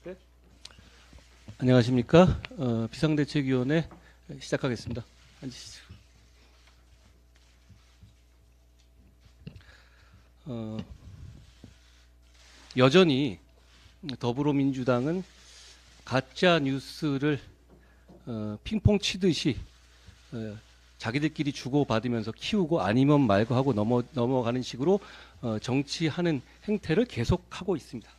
네. 안녕하십니까. 비상대책위원회 시작하겠습니다. 앉으시죠. 여전히 더불어민주당은 가짜 뉴스를 핑퐁 치듯이 자기들끼리 주고받으면서 키우고 아니면 말고 하고 넘어가는 식으로 정치하는 행태를 계속하고 있습니다.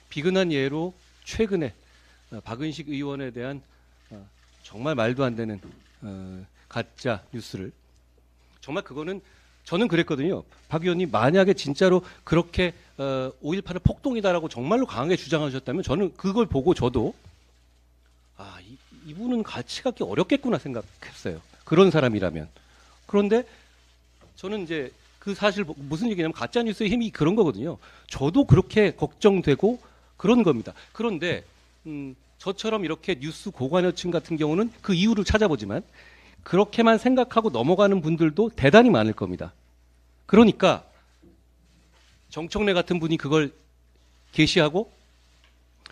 비근한 예로 최근에 박은식 의원에 대한 정말 말도 안 되는 가짜 뉴스를, 정말 그거는 저는 그랬거든요. 박 의원님 만약에 진짜로 그렇게 5.18은 폭동이다라고 정말로 강하게 주장하셨다면 저는 그걸 보고 저도 이분은 같이 갖기 어렵겠구나 생각했어요. 그런 사람이라면. 그런데 저는 이제 그 사실 무슨 얘기냐면 가짜 뉴스의 힘이 그런 거거든요. 저도 그렇게 걱정되고 그런 겁니다. 그런데 저처럼 이렇게 뉴스 고관여층 같은 경우는 그 이유를 찾아보지만 그렇게만 생각하고 넘어가는 분들도 대단히 많을 겁니다. 그러니까 정청래 같은 분이 그걸 게시하고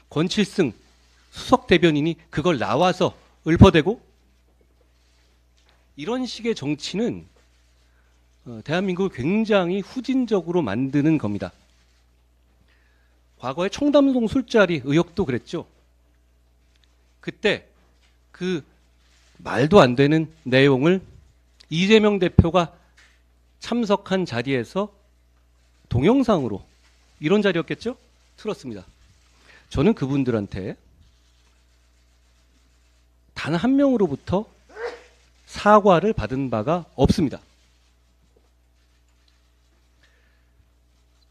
권칠승 수석 대변인이 그걸 나와서 읊어대고, 이런 식의 정치는 대한민국을 굉장히 후진적으로 만드는 겁니다. 과거에 청담동 술자리 의혹도 그랬죠. 그때 그 말도 안 되는 내용을 이재명 대표가 참석한 자리에서 동영상으로, 이런 자리였겠죠? 틀었습니다. 저는 그분들한테 단 한 명으로부터 사과를 받은 바가 없습니다.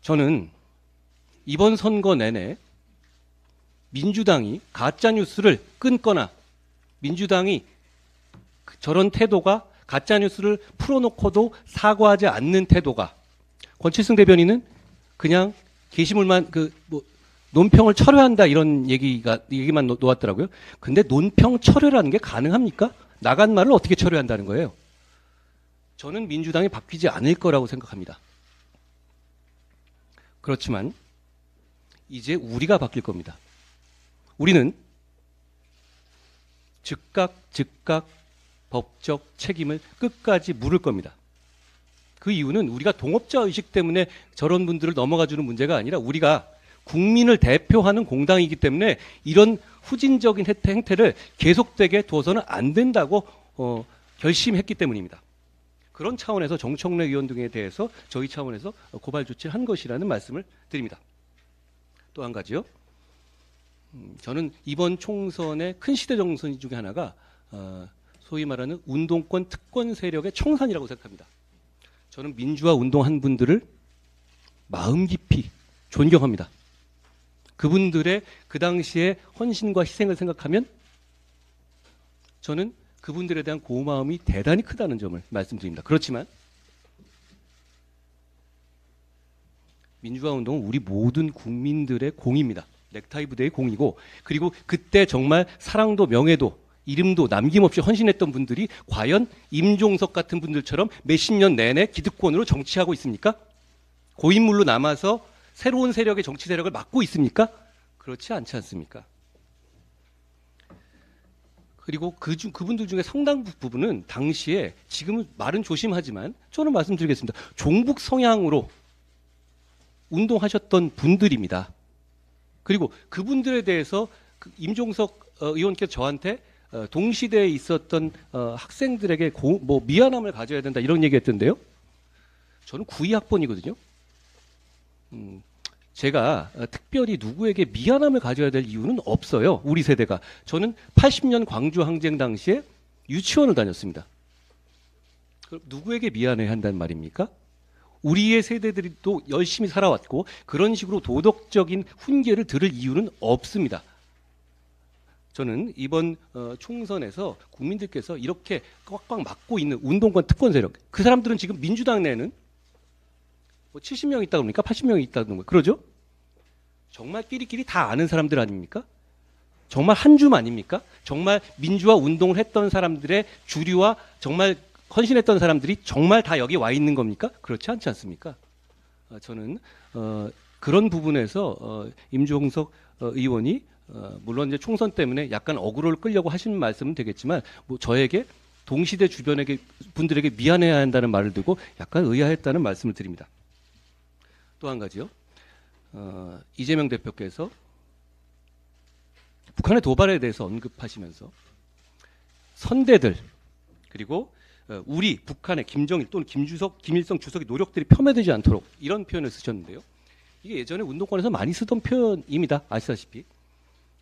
저는 이번 선거 내내 민주당이 가짜뉴스를 끊거나 민주당이 저런 태도가, 가짜뉴스를 풀어놓고도 사과하지 않는 태도가, 권칠승 대변인은 그냥 게시물만 논평을 철회한다 이런 얘기만 놓았더라고요. 근데 논평 철회라는 게 가능합니까? 나간 말을 어떻게 철회한다는 거예요? 저는 민주당이 바뀌지 않을 거라고 생각합니다. 그렇지만 이제 우리가 바뀔 겁니다. 우리는 즉각 법적 책임을 끝까지 물을 겁니다. 그 이유는 우리가 동업자 의식 때문에 저런 분들을 넘어가주는 문제가 아니라 우리가 국민을 대표하는 공당이기 때문에 이런 후진적인 행태를 계속되게 둬서는 안 된다고 결심했기 때문입니다. 그런 차원에서 정청래 의원 등에 대해서 저희 차원에서 고발 조치를 한 것이라는 말씀을 드립니다. 또 한 가지요. 저는 이번 총선의 큰 시대 정선 중에 하나가 소위 말하는 운동권 특권 세력의 청산이라고 생각합니다. 저는 민주화 운동한 분들을 마음 깊이 존경합니다. 그분들의 그 당시의 헌신과 희생을 생각하면 저는 그분들에 대한 고마움이 대단히 크다는 점을 말씀드립니다. 그렇지만 민주화 운동은 우리 모든 국민들의 공입니다. 넥타이 부대의 공이고, 그리고 그때 정말 사랑도 명예도 이름도 남김없이 헌신했던 분들이 과연 임종석 같은 분들처럼 몇십 년 내내 기득권으로 정치하고 있습니까? 고인물로 남아서 새로운 세력의 정치 세력을 맡고 있습니까? 그렇지 않지 않습니까? 그리고 그분들 중에 상당 부분은 당시에, 지금은 말은 조심하지만 저는 말씀드리겠습니다. 종북 성향으로 운동하셨던 분들입니다. 그리고 그분들에 대해서 임종석 의원께서 저한테 동시대에 있었던 학생들에게 미안함을 가져야 된다 이런 얘기했던데요. 저는 92학번이거든요. 제가 특별히 누구에게 미안함을 가져야 될 이유는 없어요. 우리 세대가. 저는 80년 광주 항쟁 당시에 유치원을 다녔습니다. 그럼 누구에게 미안해야 한다는 말입니까? 우리의 세대들이 또 열심히 살아왔고 그런 식으로 도덕적인 훈계를 들을 이유는 없습니다. 저는 이번 총선에서 국민들께서 이렇게 꽉꽉 막고 있는 운동권 특권 세력, 그 사람들은 지금 민주당 내는 70명 있다 그럽니까? 80명이 있다는 거예요. 그러죠? 정말 끼리끼리 다 아는 사람들 아닙니까? 정말 한 줌 아닙니까? 정말 민주화 운동을 했던 사람들의 주류와 정말 헌신했던 사람들이 정말 다 여기 와 있는 겁니까? 그렇지 않지 않습니까? 저는 그런 부분에서 임종석 의원이 물론 이제 총선 때문에 약간 어그로를 끌려고 하신 말씀은 되겠지만 뭐 저에게 동시대 주변에게 분들에게 미안해야 한다는 말을 듣고 약간 의아했다는 말씀을 드립니다. 또 한 가지요. 이재명 대표께서 북한의 도발에 대해서 언급하시면서 선대들 그리고 우리 북한의 김정일 또는 김일성 주석의 노력들이 폄훼되지 않도록 이런 표현을 쓰셨는데요. 이게 예전에 운동권에서 많이 쓰던 표현입니다. 아시다시피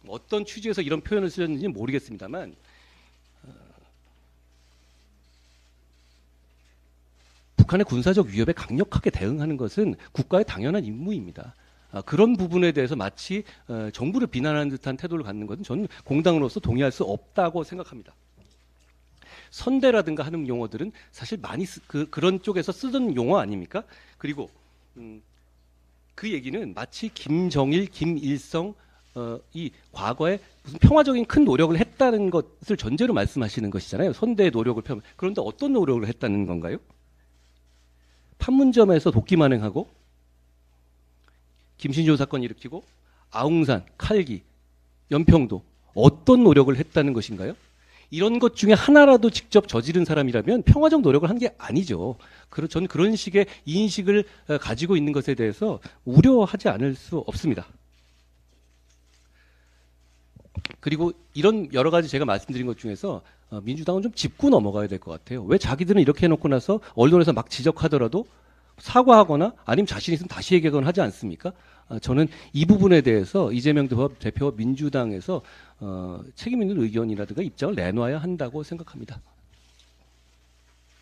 어떤 취지에서 이런 표현을 쓰셨는지는 모르겠습니다만 북한의 군사적 위협에 강력하게 대응하는 것은 국가의 당연한 임무입니다. 그런 부분에 대해서 마치 정부를 비난하는 듯한 태도를 갖는 것은 저는 공당으로서 동의할 수 없다고 생각합니다. 선대라든가 하는 용어들은 사실 많이 그런 쪽에서 쓰던 용어 아닙니까? 그리고 그 얘기는 마치 김정일, 김일성 이 과거에 무슨 평화적인 큰 노력을 했다는 것을 전제로 말씀하시는 것이잖아요. 선대의 노력을 그런데 어떤 노력을 했다는 건가요? 판문점에서 도끼 만행하고 김신조 사건 일으키고 아웅산, 칼기, 연평도 어떤 노력을 했다는 것인가요? 이런 것 중에 하나라도 직접 저지른 사람이라면 평화적 노력을 한 게 아니죠. 저는 그런 식의 인식을 가지고 있는 것에 대해서 우려하지 않을 수 없습니다. 그리고 이런 여러 가지 제가 말씀드린 것 중에서 민주당은 좀 짚고 넘어가야 될 것 같아요. 왜 자기들은 이렇게 해놓고 나서 언론에서 막 지적하더라도 사과하거나 아니면 자신 있으면 다시 얘기하거나 하지 않습니까? 저는 이 부분에 대해서 이재명 대표와 민주당에서 책임 있는 의견이라든가 입장을 내놔야 한다고 생각합니다.